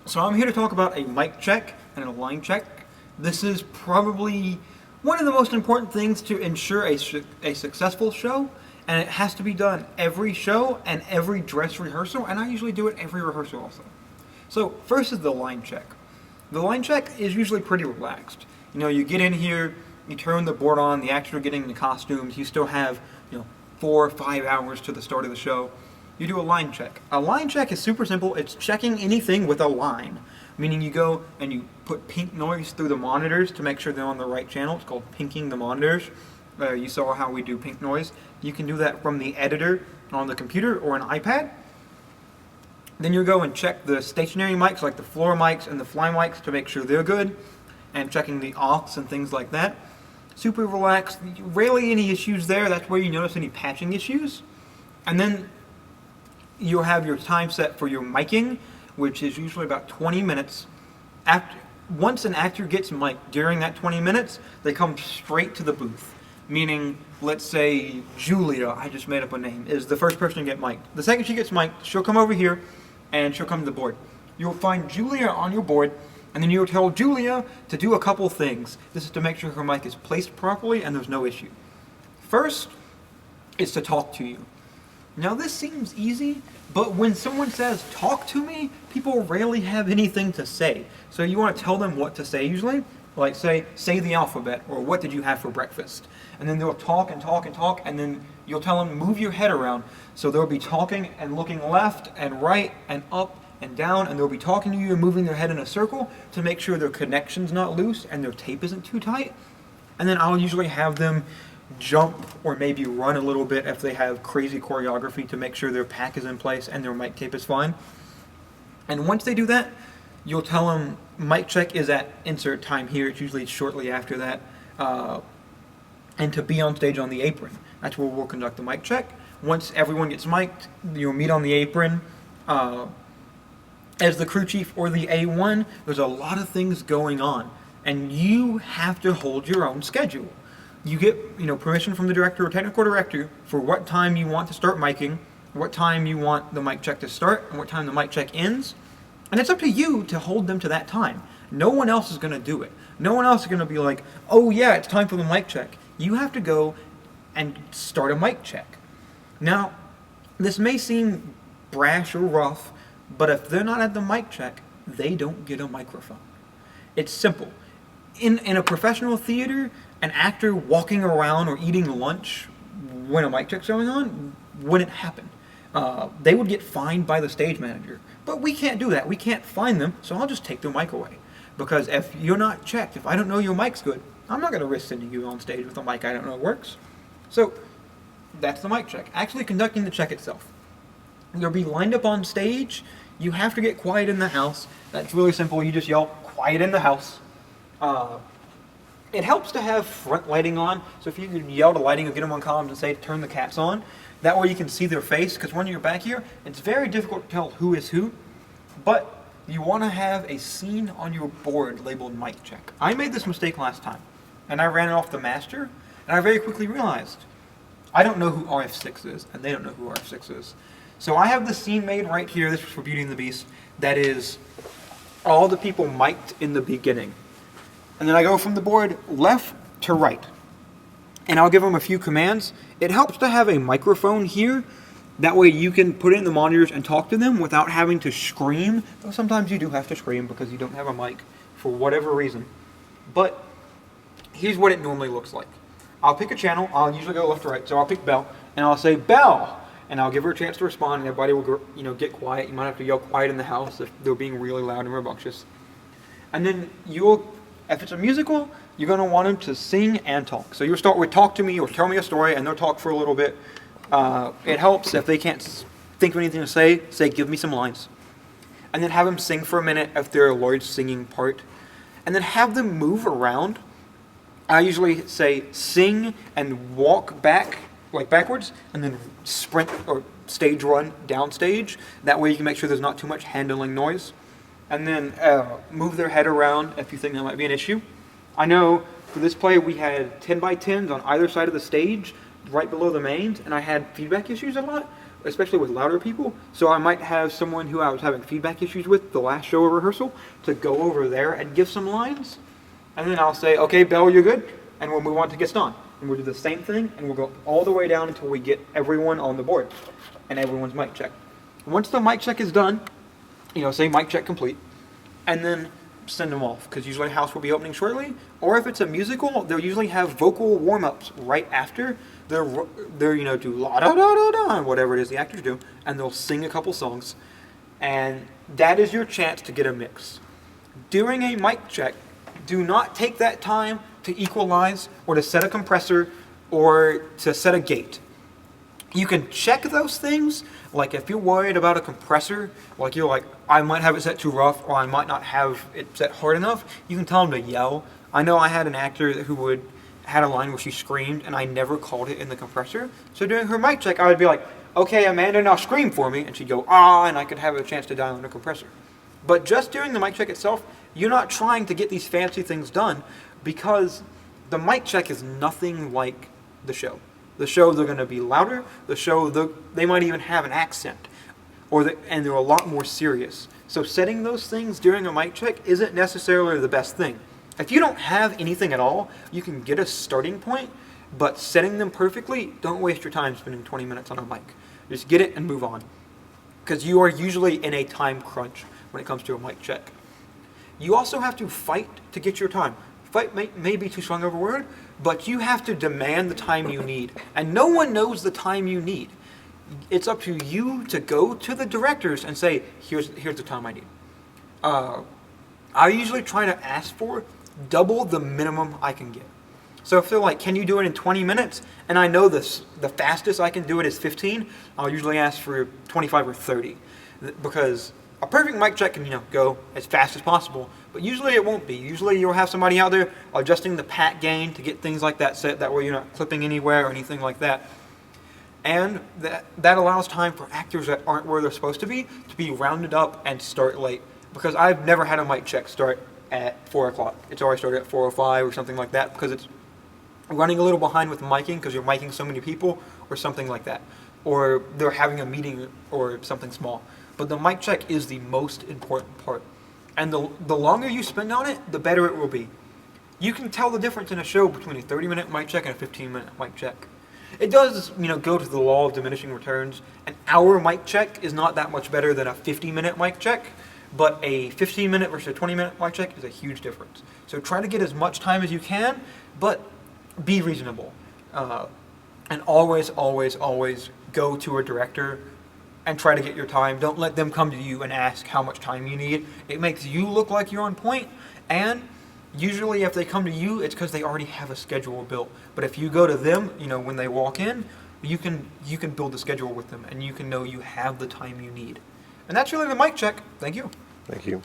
So I'm here to talk about a mic check and a line check. This is probably one of the most important things to ensure a successful show, and it has to be done every show and every dress rehearsal, and I usually do it every rehearsal also. So first is the line check. The line check is usually pretty relaxed. You know, you get in here, you turn the board on, the actors are getting the costumes, you still have, 4 or 5 hours to the start of the show. You do a line check. A line check is super simple. It's checking anything with a line, meaning you go and you put pink noise through the monitors to make sure they're on the right channel. It's called pinking the monitors. You saw how we do pink noise. You can do that from the editor on the computer or an iPad. Then you go and check the stationary mics, like the floor mics and the fly mics, to make sure they're good, and checking the aughs and things like that. Super relaxed. Rarely any issues there. That's where you notice any patching issues. And then you'll have your time set for your miking, which is usually about 20 minutes. Once an actor gets mic'd during that 20 minutes, they come straight to the booth. Meaning, let's say Julia, I just made up a name, is the first person to get mic'd. The second she gets mic'd, she'll come over here and she'll come to the board. You'll find Julia on your board, and then you'll tell Julia to do a couple things. This is to make sure her mic is placed properly and there's no issue. First is to talk to you. Now this seems easy, but when someone says, talk to me, people rarely have anything to say. So you want to tell them what to say usually, like say the alphabet, or what did you have for breakfast? And then they'll talk and talk and talk, and then you'll tell them, move your head around. So they'll be talking and looking left and right and up and down, and they'll be talking to you and moving their head in a circle to make sure their connection's not loose and their tape isn't too tight. And then I'll usually have them jump or maybe run a little bit if they have crazy choreography to make sure their pack is in place and their mic tape is fine. And once they do that, you'll tell them mic check is at insert time here. It's usually shortly after that. And to be on stage on the apron. That's where we'll conduct the mic check. Once everyone gets mic'd, you'll meet on the apron. As the crew chief or the A1, there's a lot of things going on, and you have to hold your own schedule. You get, permission from the director or technical director for what time you want to start miking, what time you want the mic check to start, and what time the mic check ends. And it's up to you to hold them to that time. No one else is going to do it. No one else is going to be like, oh yeah, it's time for the mic check. You have to go and start a mic check. Now, this may seem brash or rough, but if they're not at the mic check, they don't get a microphone. It's simple. In a professional theater, an actor walking around or eating lunch when a mic check's going on wouldn't happen. They would get fined by the stage manager. But we can't do that. We can't fine them, so I'll just take their mic away. Because if you're not checked, if I don't know your mic's good, I'm not going to risk sending you on stage with a mic I don't know works. So that's the mic check. Actually conducting the check itself. You'll be lined up on stage. You have to get quiet in the house. That's really simple. You just yell, quiet in the house. It helps to have front lighting on. So if you can yell to lighting or get them on columns and say, turn the caps on, that way you can see their face. Because when you're back here, it's very difficult to tell who is who. But you want to have a scene on your board labeled mic check. I made this mistake last time, and I ran it off the master, and I very quickly realized I don't know who RF6 is, and they don't know who RF6 is. So I have the scene made right here, this is for Beauty and the Beast, that is all the people mic'd in the beginning. And then I go from the board left to right. And I'll give them a few commands. It helps to have a microphone here. That way you can put it in the monitors and talk to them without having to scream. Though sometimes you do have to scream because you don't have a mic for whatever reason. But here's what it normally looks like. I'll pick a channel. I'll usually go left to right. So I'll pick Belle, and I'll say, Belle! And I'll give her a chance to respond, and everybody will, get quiet. You might have to yell quiet in the house if they're being really loud and rambunctious. And then if it's a musical, you're going to want them to sing and talk. So you'll start with talk to me or tell me a story, and they'll talk for a little bit. It helps if they can't think of anything to say give me some lines. And then have them sing for a minute if they're a large singing part. And then have them move around. I usually say sing and walk back, like backwards, and then sprint or stage run downstage. That way you can make sure there's not too much handling noise. And then move their head around if you think that might be an issue. I know for this play we had 10 by 10s on either side of the stage, right below the mains, and I had feedback issues a lot. especially with louder people. So I might have someone who I was having feedback issues with the last show of rehearsal to go over there and give some lines. And then I'll say, okay, Belle, you're good. And we'll move on to Gaston. And we'll do the same thing, and we'll go all the way down until we get everyone on the board and everyone's mic check. Once the mic check is done, say mic check complete, and then send them off, because usually house will be opening shortly. Or if it's a musical, they'll usually have vocal warm-ups right after. They're do la da da da da, whatever it is the actors do, and they'll sing a couple songs, and that is your chance to get a mix. During a mic check, do not take that time to equalize or to set a compressor or to set a gate. You can check those things, like if you're worried about a compressor, like you're like, I might have it set too rough or I might not have it set hard enough, you can tell them to yell. I know I had an actor who had a line where she screamed and I never called it in the compressor. So during her mic check, I would be like, okay, Amanda, now scream for me. And she'd go, ah, and I could have a chance to dial in the compressor. But just during the mic check itself, you're not trying to get these fancy things done, because the mic check is nothing like the show. The show, they're going to be louder. The show, they might even have an accent, and they're a lot more serious. So setting those things during a mic check isn't necessarily the best thing. If you don't have anything at all, you can get a starting point, but setting them perfectly, don't waste your time spending 20 minutes on a mic. Just get it and move on, because you are usually in a time crunch when it comes to a mic check. You also have to fight to get your time. Fight may be too strong of a word, but you have to demand the time you need. And no one knows the time you need. It's up to you to go to the directors and say, here's the time I need. I usually try to ask for double the minimum I can get. So if they're like, can you do it in 20 minutes? And I know the fastest I can do it is 15, I'll usually ask for 25 or 30. Because a perfect mic check can, go as fast as possible, but usually it won't be. Usually you'll have somebody out there adjusting the pat gain to get things like that set, that way you're not clipping anywhere or anything like that. And that allows time for actors that aren't where they're supposed to be rounded up and start late. Because I've never had a mic check start at 4 o'clock. It's always started at 4:05 or something like that, because it's running a little behind with miking because you're miking so many people or something like that. Or they're having a meeting or something small. But the mic check is the most important part. And the longer you spend on it, the better it will be. You can tell the difference in a show between a 30-minute mic check and a 15-minute mic check. It does, go to the law of diminishing returns. An hour mic check is not that much better than a 50-minute mic check, but a 15-minute versus a 20-minute mic check is a huge difference. So try to get as much time as you can, but be reasonable. And always, always, always go to a director and try to get your time. Don't let them come to you and ask how much time you need. It makes you look like you're on point, and usually if they come to you, it's because they already have a schedule built. But if you go to them, when they walk in, you can build the schedule with them, and you can know you have the time you need. And that's really the mic check. Thank you. Thank you.